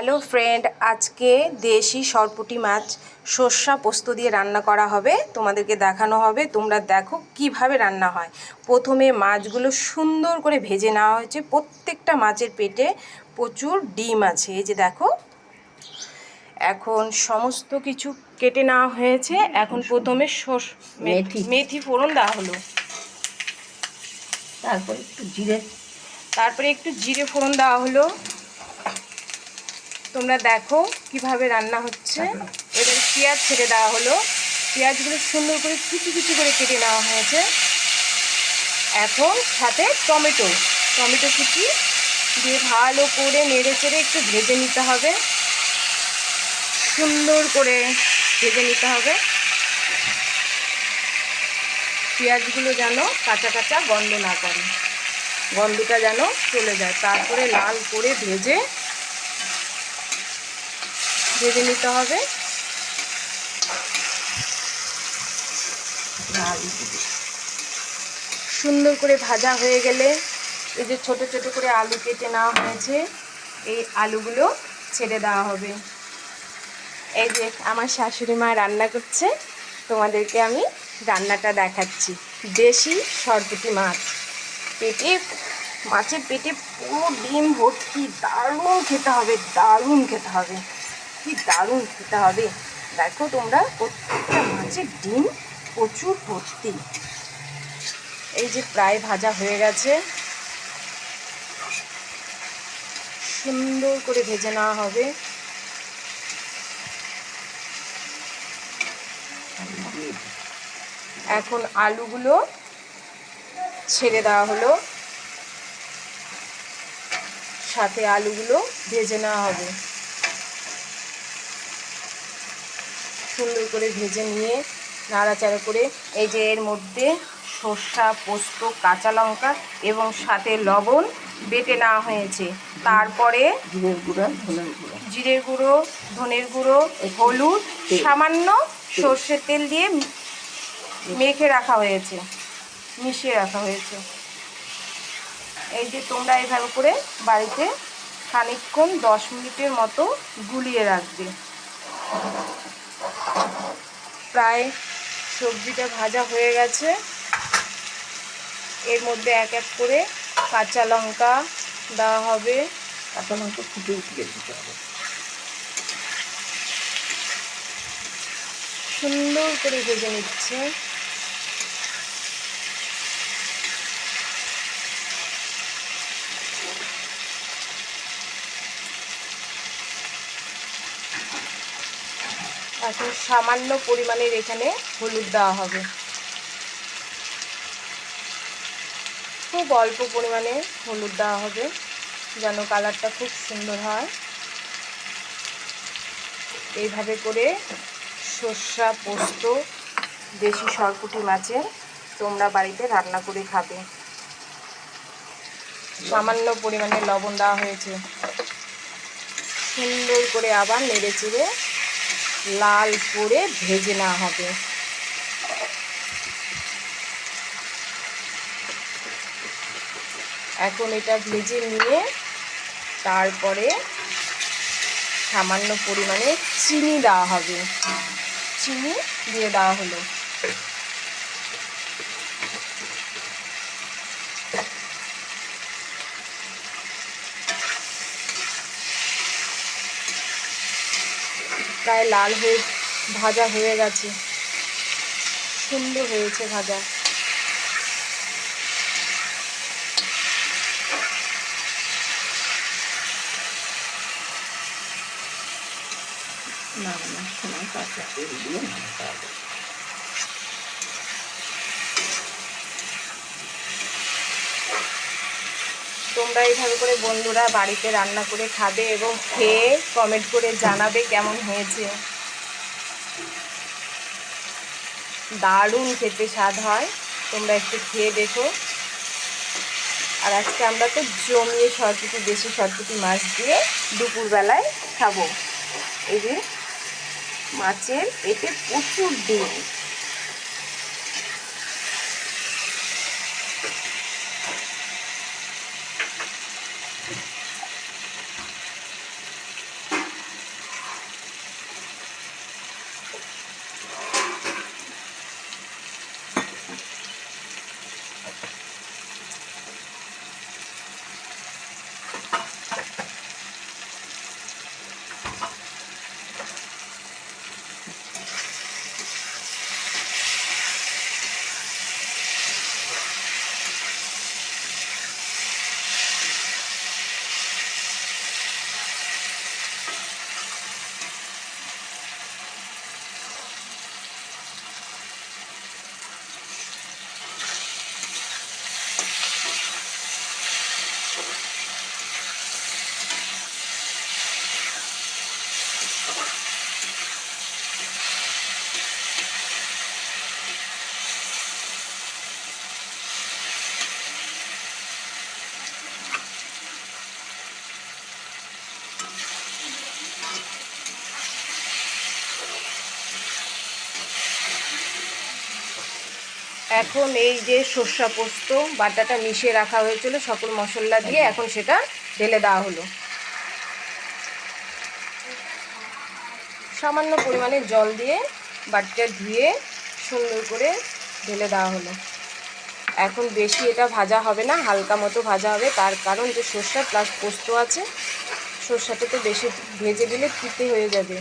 Hello friend, আজকে দেশি সরপুঁটি মাছ সর্ষা পোস্ত দিয়ে রান্না করা হবে। তোমাদেরকে দেখানো হবে, তোমরা দেখো কিভাবে রান্না হয়। প্রথমে মাছগুলো সুন্দর করে ভেজে নেওয়া হয়েছে। প্রত্যেকটা মাছের পেটে প্রচুর ডিম আছে, এই যে দেখো। এখন সমস্ত কিছু কেটে নেওয়া হয়েছে। এখন প্রথমে মেথি ফোড়ন দেওয়া হলো, তারপরে একটু জিরে ফোড়ন দেওয়া হলো। তোমরা দেখো কিভাবে রান্না হচ্ছে। এবার পেঁয়াজ ছেড়ে দেওয়া হলো। পেঁয়াজগুলো সুন্দর করে কুচি কুচি করে কেটে নেওয়া হয়েছে। এখন সাথে টমেটো কুচি দিয়ে ভালো করে নেড়ে চেড়ে একটু ভেজে নিতে হবে, সুন্দর করে ভেজে নিতে হবে। পেঁয়াজগুলো যেন কাঁচা কাঁচা গন্ধ না করে, গন্ধটা যেন চলে যায়। তারপরে লাল করে ভেজে নিতে হবে। সুন্দর করে ভাজা হয়ে গেলে এই যে ছোট ছোট করে আলু কেটে নেওয়া হয়েছে, এই আলুগুলো ছেড়ে দেওয়া হবে। এই যে আমার শাশুড়ি মা রান্না করছে, তোমাদেরকে আমি রান্নাটা দেখাচ্ছি। দেশি সরপুঁটি মাছ, মাছের পেটে পুরো ডিম ভর্তি। দারুণ খেতে হবে, দারুণ খেতে হবে, কি দারুণ খেতে হবে। দেখো তোমরা, প্রত্যেকটা মাছের ডিম প্রচুর ভর্তি। এই যে প্রায় ভাজা হয়ে গেছে, সুন্দর করে ভেজে নেওয়া হবে। এখন আলুগুলো ছেড়ে দেওয়া হলো, সাথে আলুগুলো ভেজে নেওয়া হবে। সুন্দর করে ভেজে নিয়ে নাড়াচাড়া করে এই যে এর মধ্যে সর্ষা, পোস্ত, কাঁচা লঙ্কা এবং সাথে লবণ বেটে নেওয়া হয়েছে। তারপরে জিরের গুঁড়ো, ধনের গুঁড়ো, হলুদ, সামান্য সর্ষের তেল দিয়ে মেখে রাখা হয়েছে, মিশিয়ে রাখা হয়েছে। এই যে তোমরা এইভাবে করে বাড়িতে খানিকক্ষণ 10 মিনিটের মতো গুলিয়ে রাখবে। প্রায় সবজিটা ভাজা হয়ে গেছে। এর মধ্যে এক এক করে কাঁচা লঙ্কা দেওয়া হবে। কাঁচা লঙ্কা ফুটে উঠে দিতে হবে, সুন্দর করে ভেজে নিচ্ছে। এখন সামান্য পরিমাণের এখানে হলুদ দেওয়া হবে, খুব অল্প পরিমাণে হলুদ দেওয়া হবে যেন কালারটা খুব সুন্দর হয়। এইভাবে করে সর্ষা পোস্ত দেশি সরপুঁটি মাছের তোমরা বাড়িতে রান্না করে খাবে। সামান্য পরিমাণে লবণ দেওয়া হয়েছে। সুন্দর করে আবার নেড়ে চেড়ে লাল করে ভেজে নেওয়া হবে। এখন এটা ভেজে নিয়ে তারপরে সামান্য পরিমাণে চিনি দেওয়া হবে, চিনি দিয়ে দেওয়া হলো। প্রায় লাল হয়ে ভাজা হয়ে গেছে, সুন্দর হয়েছে ভাজা। নামানোর সময় কাঁচা তেল দিয়ে নামাতে হবে। তোমরা এইভাবে করে বন্ধুরা বাড়িতে রান্না করে খাবে এবং খেয়ে কমেন্ট করে জানাবে কেমন হয়েছে। দারুণ খেতে স্বাদ হয়, তোমরা একটু খেয়ে দেখো। আর আজকে আমরা তো জমিয়ে সরপুঁটি, দেশি সরপুঁটি মাছ দিয়ে দুপুরবেলায় খাবো। এই যে মাছের পেটে প্রচুর ডিম। এখন এই যে সর্ষা পোস্ত বাটাটা মিশিয়ে রাখা হয়েছিল সকল মশলা দিয়ে, এখন সেটা ঢেলে দেওয়া হলো। সামান্য পরিমাণে জল দিয়ে বাটিটা ধুয়ে সুন্দর করে ঢেলে দেওয়া হলো। এখন বেশি এটা ভাজা হবে না, হালকা মতো ভাজা হবে, তার কারণ যে সর্ষা প্লাস পোস্ত আছে, সর্ষাটা তো বেশি ভেজে দিলে তিতে হয়ে যাবে।